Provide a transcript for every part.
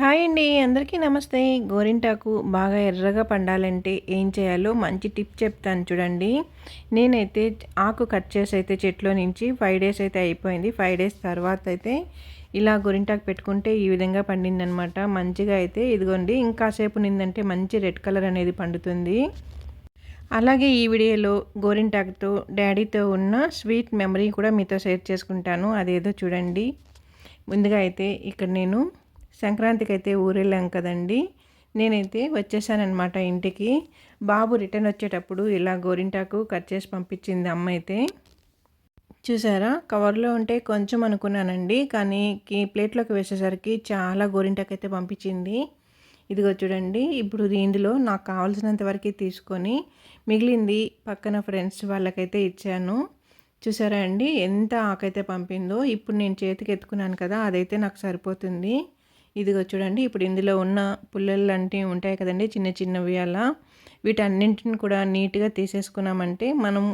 Hi అండి. అందరికీ నమస్తే. గోరింటాకు బాగా ఎర్రగా పండాలంటే ఏం చేయాలో మంచి టిప్ చెప్తాను చూడండి. నేనైతే ఆకు కట్ చేసి అయితే చెట్లో నుంచి 5 డేస్ అయితే అయిపోయింది. 5 డేస్ తర్వాత అయితే ఇలా గోరింటాకు పెట్టుకుంటే ఈ విధంగా పండిందనమాట. మంచిగా అయితే ఇదిగోండి ఇంకాసేపు నిందంటే మంచి రెడ్ కలర్ అనేది పండుతుంది. అలాగే ఈ వీడియోలో గోరింటాకుతో డాడీతో ఉన్న స్వీట్ మెమరీ కూడా మీతో షేర్ చేసుకుంటాను. అదేదో చూడండి. ముందుగా అయితే ఇక్కడ నేను సంక్రాంతికి అయితే ఊరెళ్ళాం కదండి. నేనైతే వచ్చేసానన్నమాట ఇంటికి. బాబు రిటర్న్ వచ్చేటప్పుడు ఇలా గోరింటాకు కట్ చేసి పంపించింది అమ్మ అయితే. చూసారా, కవర్లో ఉంటే కొంచెం అనుకున్నానండి, కానీ ప్లేట్లోకి వేసేసరికి చాలా గోరింటాకు అయితే పంపించింది. ఇదిగో చూడండి, ఇప్పుడు ఇందులో నాకు కావాల్సినంత వరకు తీసుకొని మిగిలింది పక్కన ఫ్రెండ్స్ వాళ్ళకైతే ఇచ్చాను. చూసారా అండి ఎంత ఆకైతే పంపిందో. ఇప్పుడు నేను చేతికి ఎత్తుకున్నాను కదా, అదైతే నాకు సరిపోతుంది. ఇదిగో చూడండి, ఇప్పుడు ఇందులో ఉన్న పుల్లలు లాంటివి ఉంటాయి కదండి, చిన్న చిన్నవి. అలా వీటన్నింటిని కూడా నీట్గా తీసేసుకున్నామంటే మనం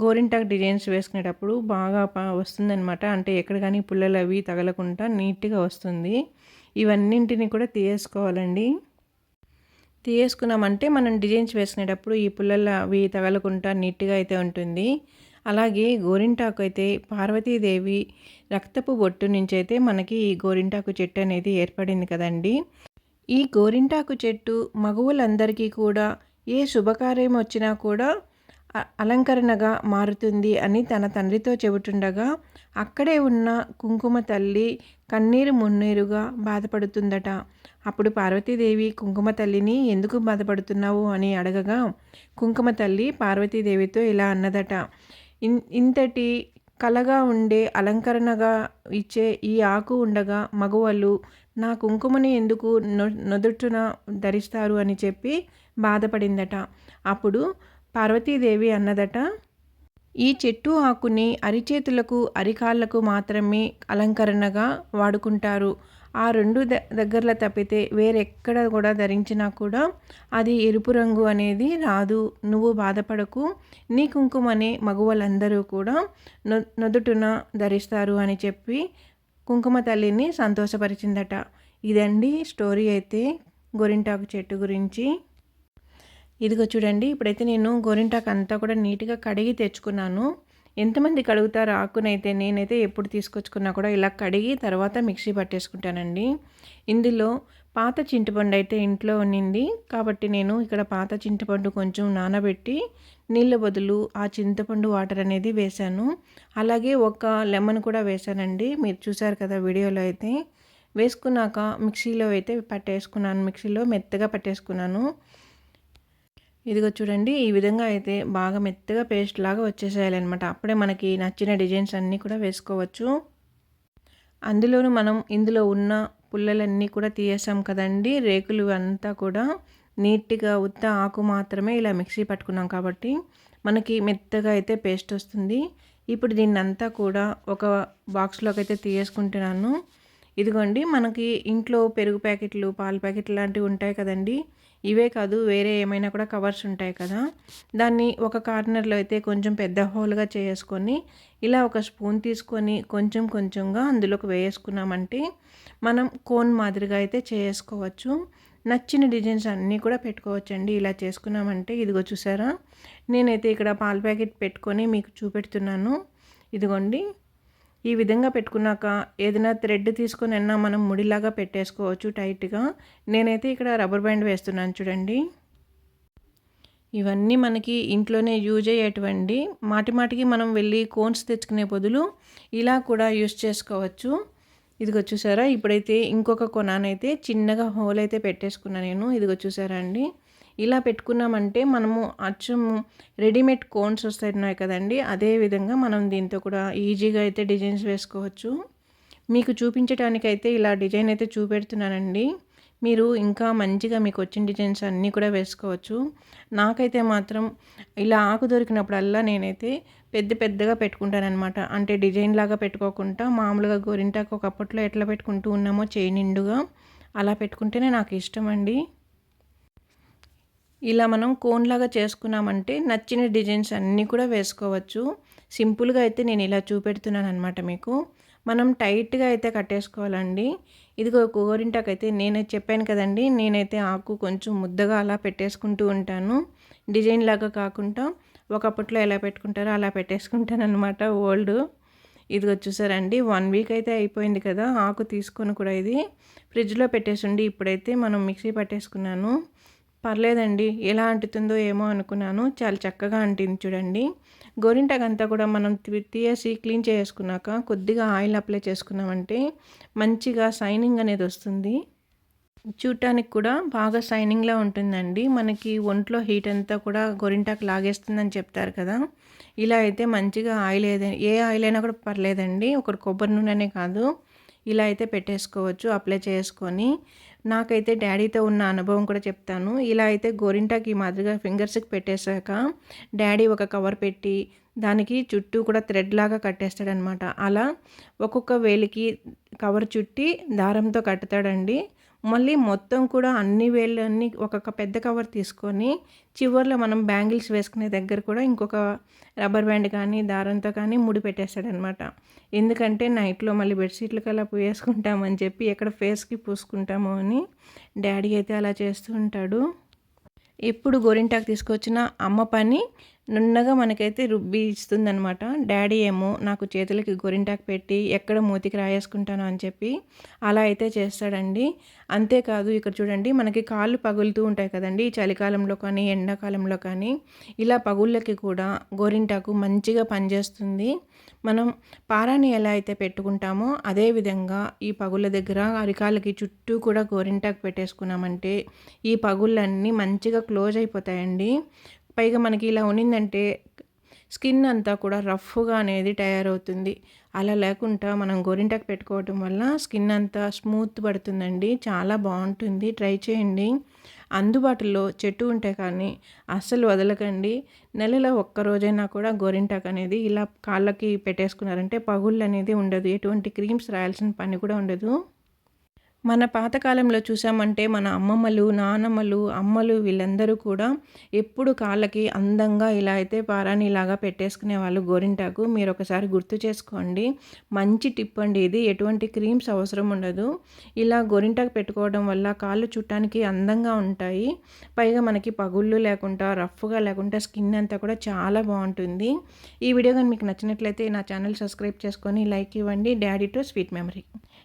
గోరింటాకు డిజైన్స్ వేసుకునేటప్పుడు బాగా వస్తుందన్నమాట. అంటే ఎక్కడ కానీ పుల్లలు అవి తగలకుండా నీట్గా వస్తుంది. ఇవన్నింటిని కూడా తీసేసుకోవాలండి. తీసేసుకున్నామంటే మనం డిజైన్స్ వేసుకునేటప్పుడు ఈ పుల్లలు అవి తగలకుండా నీట్గా అయితే ఉంటుంది. అలాగే గోరింటాకు అయితే పార్వతీదేవి రక్తపు బొట్టు నుంచి అయితే మనకి ఈ గోరింటాకు చెట్టు అనేది ఏర్పడింది కదండి. ఈ గోరింటాకు చెట్టు మగవులందరికీ కూడా ఏ శుభకార్యం వచ్చినా కూడా అలంకరణగా మారుతుంది అని తన తండ్రితో చెబుతుండగా అక్కడే ఉన్న కుంకుమ తల్లి కన్నీరు మున్నీరుగా బాధపడుతుందట. అప్పుడు పార్వతీదేవి కుంకుమ తల్లిని ఎందుకు బాధపడుతున్నావు అని అడగగా కుంకుమ తల్లి పార్వతీదేవితో ఇలా అన్నదట, ఇంతటి కలగా ఉండే అలంకరణగా ఇచ్చే ఈ ఆకు ఉండగా మగవాళ్ళు నా కుంకుమని ఎందుకు నుదుటున ధరిస్తారు అని చెప్పి బాధపడిందట. అప్పుడు పార్వతీదేవి అన్నదట, ఈ చెట్టు ఆకుని అరిచేతులకు అరికాళ్లకు మాత్రమే అలంకరణగా వాడుకుంటారు. ఆ రెండు దగ్గరలో తప్పితే వేరెక్కడ కూడా ధరించినా కూడా అది ఎరుపు రంగు అనేది రాదు. నువ్వు బాధపడకు, నీ కుంకుమనే మగవాళ్ళందరూ కూడా నుదుటున ధరిస్తారు అని చెప్పి కుంకుమ తల్లిని సంతోషపరిచిందట. ఇదండి స్టోరీ అయితే గోరింటాకు చెట్టు గురించి. ఇదిగో చూడండి, ఇప్పుడైతే నేను గోరింటాకు అంతా కూడా నీట్గా కడిగి తెచ్చుకున్నాను. ఎంతమంది కడుగుతారు ఆకునైతే, నేనైతే ఎప్పుడు తీసుకొచ్చుకున్నా కూడా ఇలా కడిగి తర్వాత మిక్సీ పట్టేసుకుంటానండి. ఇందులో పాత చింతపండు అయితే ఇంట్లో ఉన్నింది కాబట్టి నేను ఇక్కడ పాత చింతపండు కొంచెం నానబెట్టి నీళ్ళ బదులు ఆ చింతపండు వాటర్ అనేది వేశాను. అలాగే ఒక లెమన్ కూడా వేశానండి. మీరు చూసారు కదా వీడియోలో అయితే. వేసుకున్నాక మిక్సీలో అయితే పట్టేసుకున్నాను, మిక్సీలో మెత్తగా పట్టేసుకున్నాను. ఇదిగో చూడండి, ఈ విధంగా అయితే బాగా మెత్తగా పేస్ట్ లాగా వచ్చేసేయాలన్నమాట. అప్పుడే మనకి నచ్చిన డిజైన్స్ అన్నీ కూడా వేసుకోవచ్చు. అందులోనూ మనం ఇందులో ఉన్న పుల్లలన్నీ కూడా తీసేసాం కదండి, రేకులు అంతా కూడా నీట్గా ఉత్త ఆకు మాత్రమే ఇలా మిక్సీ పట్టుకున్నాం కాబట్టి మనకి మెత్తగా అయితే పేస్ట్ వస్తుంది. ఇప్పుడు దీన్నంతా కూడా ఒక బాక్స్లోకి అయితే తీసేసుకుంటున్నాను. ఇదిగోండి, మనకి ఇంట్లో పెరుగు ప్యాకెట్లు, పాల ప్యాకెట్లు లాంటివి ఉంటాయి కదండి. ఇవే కాదు, వేరే ఏమైనా కూడా కవర్స్ ఉంటాయి కదా, దాన్ని ఒక కార్నర్లో అయితే కొంచెం పెద్ద హోల్గా చేసుకొని ఇలా ఒక స్పూన్ తీసుకొని కొంచెం కొంచెంగా అందులోకి వేసుకున్నామంటే మనం కోన్ మాదిరిగా అయితే చేసుకోవచ్చు. నచ్చిన డిజైన్స్ అన్నీ కూడా పెట్టుకోవచ్చండి ఇలా చేసుకున్నామంటే. ఇదిగో చూసారా, నేనైతే ఇక్కడ పాల ప్యాకెట్ పెట్టుకొని మీకు చూపెడుతున్నాను. ఇదిగోండి, ఈ విధంగా పెట్టుకున్నాక ఏదైనా థ్రెడ్ తీసుకొని అయినా మనం ముడిలాగా పెట్టేసుకోవచ్చు టైట్గా. నేనైతే ఇక్కడ రబ్బర్ బ్యాండ్ వేస్తున్నాను చూడండి. ఇవన్నీ మనకి ఇంట్లోనే యూజ్ అయ్యేటువంటి, మాటికి మనం వెళ్ళి కోన్స్ తెచ్చుకునే బదులు ఇలా కూడా యూజ్ చేసుకోవచ్చు. ఇదిగో చూసారా, ఇప్పుడైతే ఇంకొక కొనానైతే చిన్నగా హోల్ అయితే పెట్టేసుకున్నాను నేను. ఇదిగో చూసారా అండి, ఇలా పెట్టుకున్నామంటే మనము అచ్చం రెడీమేడ్ కోన్స్ వస్తున్నాయి కదండి, అదే విధంగా మనం దీంతో కూడా ఈజీగా అయితే డిజైన్స్ వేసుకోవచ్చు. మీకు చూపించడానికైతే ఇలా డిజైన్ అయితే చూపెడుతున్నానండి. మీరు ఇంకా మంచిగా మీకు వచ్చిన డిజైన్స్ అన్నీ కూడా వేసుకోవచ్చు. నాకైతే మాత్రం ఇలా ఆకు దొరికినప్పుడల్లా నేనైతే పెద్దగా పెట్టుకుంటానన్నమాట. అంటే డిజైన్ లాగా పెట్టుకోకుండా మామూలుగా గోరింటాకు ఒకప్పట్లో ఎట్లా పెట్టుకుంటూ ఉన్నామో చేయి నిండుగా అలా పెట్టుకుంటేనే నాకు ఇష్టం అండి. ఇలా మనం కోన్లాగా చేసుకున్నామంటే నచ్చిన డిజైన్స్ అన్నీ కూడా వేసుకోవచ్చు. సింపుల్గా అయితే నేను ఇలా చూపెడుతున్నాను అనమాట మీకు. మనం టైట్‌గా అయితే కట్టేసుకోవాలండి. ఇదిగో గోరింటాకైతే నేను చెప్పాను కదండీ! నేనైతే ఆకు కొంచెం ముద్దగా అలా పెట్టేసుకుంటూ ఉంటాను. డిజైన్‌లాగా కాకుండా ఒకప్పట్లో ఎలా పెట్టుకుంటారో అలా పెట్టేసుకుంటాననమాట ఓల్డు. ఇదిగో చూసారండి 1 వీక్ అయితే అయిపోయింది కదా! ఆకు తీసుకొని కూడా ఇది ఫ్రిడ్జ్‌లో పెట్టేసుండి ఇప్పుడైతే మనం మిక్సీ పట్టేసుకున్నాను. పర్లేదండి. ఎలా అంటుతుందో ఏమో అనుకున్నాను. చాలా చక్కగా అంటింది చూడండి. గోరింటాకంతా కూడా మనం తీయేసి క్లీన్ చేసుకున్నాక కొద్దిగా ఆయిల్ అప్లై చేసుకున్నామంటే మంచిగా షైనింగ్ అనేది వస్తుంది. చూడటానికి కూడా బాగా షైనింగ్‌లా ఉంటుందండి. మనకి ఒంట్లో హీట్ అంతా కూడా గోరింటాకు లాగేస్తుందని చెప్తారు కదా! ఇలా అయితే మంచిగా ఆయిల్ ఏ ఆయిల్ అయినా కూడా పర్లేదండి. ఒకటి కొబ్బరి నూనెనే కాదు. ఇలా అయితే పెట్టేసుకోవచ్చు అప్లై చేసుకొని. నాకైతే డ్యాడీతో ఉన్న అనుభవం కూడా చెప్తాను. ఇలా అయితే గోరింటాకు ఈ మాదిరిగా ఫింగర్స్‌కి పెట్టేసాక డ్యాడీ ఒక కవర్ పెట్టి దానికి చుట్టూ కూడా థ్రెడ్‌లాగా కట్టేస్తాడనమాట. అలా ఒక్కొక్క వేలికి కవర్ చుట్టి దారంతో కడతాడండి. మళ్ళీ మొత్తం కూడా అన్ని వేళ్ళన్నీ ఒక్కొక్క పెద్ద కవర్ తీసుకొని చివర్లో మనం బ్యాంగిల్స్ వేసుకునే దగ్గర కూడా ఇంకొక రబ్బర్ బ్యాండ్ కానీ దారంతో కానీ ముడి పెట్టేస్తాడనమాట. ఎందుకంటే నైట్‌లో మళ్ళీ బెడ్‌షీట్లకి అలా వేసుకుంటామని చెప్పి ఎక్కడ ఫేస్‌కి పూసుకుంటామో అని డ్యాడీ అయితే అలా చేస్తూ ఉంటాడు. ఎప్పుడు గోరింటాకు తీసుకొచ్చిన అమ్మ పని నున్నగా మనకైతే రుబ్బి ఇస్తుందనమాట. డ్యాడీ ఏమో నాకు చేతులకి గోరింటాకు పెట్టి ఎక్కడ మూతికి రాయేసుకుంటాను అని చెప్పి అలా అయితే చేస్తాడండి. అంతేకాదు ఇక్కడ చూడండి మనకి కాళ్ళు పగులుతూ ఉంటాయి కదండీ! చలికాలంలో కానీ, ఎండాకాలంలో కానీ ఇలా పగుళ్ళకి కూడా గోరింటాకు మంచిగా పనిచేస్తుంది. మనం పారాని ఎలా అయితే పెట్టుకుంటామో అదే విధంగా ఈ పగుళ్ళ దగ్గర అరికాళ్ళకి చుట్టూ కూడా గోరింటాకు పెట్టేసుకున్నామంటే ఈ పగుళ్ళన్నీ మంచిగా క్లోజ్ అయిపోతాయండి. పైగా మనకి ఇలా ఉన్నిందంటే స్కిన్ అంతా కూడా రఫ్‌గా అనేది తయారవుతుంది. అలా లేకుండా మనం గోరింటాకు పెట్టుకోవటం వల్ల స్కిన్ అంతా స్మూత్ పడుతుందండి. చాలా బావుంటుంది. ట్రై చేయండి. అందుబాటులో చెట్టు ఉంటే కానీ అస్సలు వదలకండి. నెలలో ఒక్కరోజైనా కూడా గోరింటాకు అనేది ఇలా కాళ్ళకి పెట్టేసుకున్నారంటే పగుళ్ళనేది ఉండదు. ఎటువంటి క్రీమ్స్ రాయాల్సిన పని కూడా ఉండదు. మన పాతకాలంలో చూసామంటే మన అమ్మమ్మలు, నానమ్మలు, అమ్మలు వీళ్ళందరూ కూడా ఎప్పుడు కాళ్ళకి అందంగా ఇలా అయితే పారాణిలాగా పెట్టేసుకునేవాళ్ళు గోరింటాకు. మీరొకసారి గుర్తు చేసుకోండి. మంచి టిప్ అండి ఇది. ఎటువంటి క్రీమ్స్ అవసరం ఉండదు. ఇలా గోరింటాకు పెట్టుకోవడం వల్ల కాళ్ళు చూడటానికి అందంగా ఉంటాయి. పైగా మనకి పగుళ్ళు లేకుండా, రఫ్‌గా లేకుండా స్కిన్ అంతా కూడా చాలా బావుంటుంది. ఈ వీడియో గాని మీకు నచ్చినట్లయితే నా ఛానల్ సబ్స్క్రైబ్ చేసుకొని లైక్ ఇవ్వండి. Daddy to sweet memory.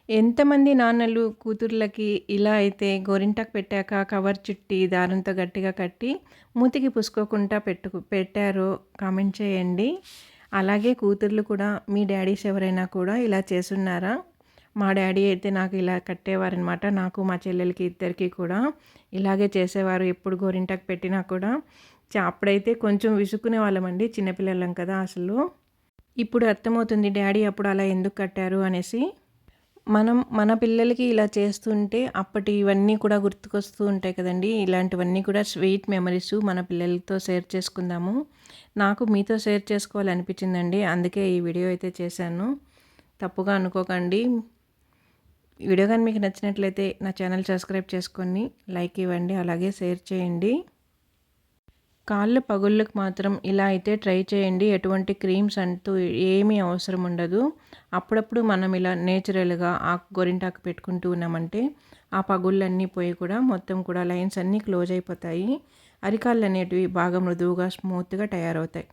ఎంతమంది నాన్నలు కూతుర్లకి ఇలా అయితే గోరింటాకు పెట్టాక కవర్ చుట్టి దారంతో గట్టిగా కట్టి మూతికి పూసుకోకుండా పెట్టారో కామెంట్ చేయండి. అలాగే కూతుర్లు కూడా మీ డాడీస్ ఎవరైనా కూడా ఇలా చేసున్నారా? మా డాడీ అయితే నాకు ఇలా కట్టేవారనమాట. నాకు మా చెల్లెలకి ఇద్దరికి కూడా ఇలాగే చేసేవారు. ఎప్పుడు గోరింటాకు పెట్టినా కూడా అప్పుడైతే కొంచెం విసుక్కునే వాళ్ళమండి. చిన్నపిల్లలం కదా అసలు. ఇప్పుడు అర్థమవుతుంది డాడీ అప్పుడు అలా ఎందుకు కట్టారు అనేసి. మనం మన పిల్లలకి ఇలా చేస్తుంటే అప్పటి ఇవన్నీ కూడా గుర్తుకొస్తూ ఉంటాయి కదండీ! ఇలాంటివన్నీ కూడా స్వీట్ మెమరీస్ మన పిల్లలతో షేర్ చేసుకుందాము. నాకు మీతో షేర్ చేసుకోవాలనిపించిందండి. అందుకే ఈ వీడియో అయితే చేశాను. తప్పుగా అనుకోకండి. వీడియో గాని మీకు నచ్చినట్లయితే నా ఛానల్ సబ్స్క్రైబ్ చేసుకొని లైక్ ఇవ్వండి. అలాగే షేర్ చేయండి. కాళ్ళ పగుళ్ళకి మాత్రం ఇలా అయితే ట్రై చేయండి. ఎటువంటి క్రీమ్స్ అంటూ ఏమీ అవసరం ఉండదు. అప్పుడప్పుడు మనం ఇలా నేచురల్‌గా గోరింటాకు పెట్టుకుంటూ ఉన్నామంటే ఆ పగుళ్ళన్నీ పోయి కూడా మొత్తం కూడా లైన్స్ అన్నీ క్లోజ్ అయిపోతాయి. అరికాళ్ళు అనేటివి బాగా మృదువుగా స్మూత్‌గా తయారవుతాయి.